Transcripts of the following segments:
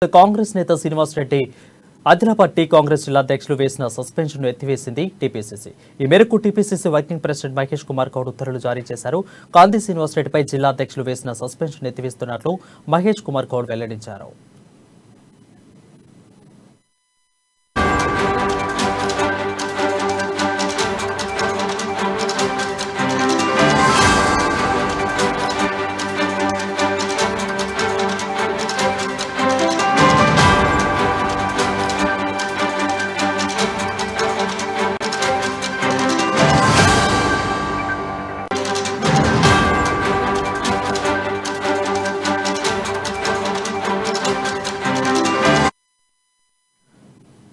కాంగ్రెస్ నేత శ్రీనివాస్ రెడ్డి ఆదిలాబాద్ టీ కాంగ్రెస్ జిల్లా అధ్యక్షులు వేసిన సస్పెన్షన్ ను ఎత్తివేసింది టీపీసీసీ. ఈ మేరకు TPCC working president Mahesh Kumar Goud ఉత్తర్వులు జారీ చేశారు. కాంతి శ్రీనివాస్ రెడ్డిపై జిల్లా అధ్యక్షులు వేసిన సస్పెన్షన్ ఎత్తివేస్తున్నట్లు మహేష్ కుమార్ గౌడ్ వెల్లడించారు.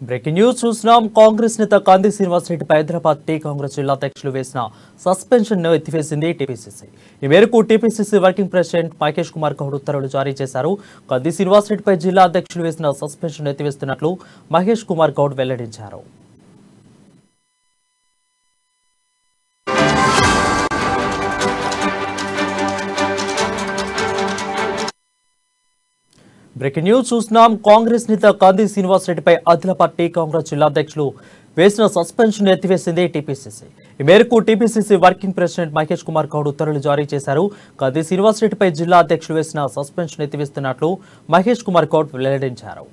బ్రేకింగ్ న్యూస్ చూస్తున్నాం. కాంగ్రెస్ నేత కాంతి శ్రీనివాస్ రెడ్డిపై హైదరాబాద్ టీ కాంగ్రెస్ జిల్లా అధ్యక్షులు వేసిన సస్పెన్షన్ ను ఎత్తివేసింది టీపీసీసీ. ఈ మేరకు TPCC working president Mahesh Kumar Goud ఉత్తర్వులు జారీ చేశారు. కాంతి శ్రీనివాస్ రెడ్డిపై జిల్లా అధ్యక్షులు వేసిన సస్పెన్షన్ ను ఎత్తివేస్తున్నట్లు మహేష్ కుమార్ గౌడ్ వెల్లడించారు. బ్రేకింగ్ న్యూస్ చూస్తున్నాం. కాంగ్రెస్ నేత కాంతి శ్రీనివాస్ రెడ్డిపై ఆదిలాబాద్ టీ కాంగ్రెస్ జిల్లా అధ్యక్షులు వేసిన సస్పెన్షన్ ఎత్తివేసింది టీపీసీసీ. ఈ మేరకు TPCC working president Mahesh Kumar Goud ఉత్తర్వులు జారీ చేశారు. కాంతి శ్రీనివాస్ రెడ్డిపై జిల్లా అధ్యక్షులు వేసిన సస్పెన్షన్ ఎత్తివేస్తున్నట్లు మహేష్ కుమార్ గౌడ్ వెల్లడించారు.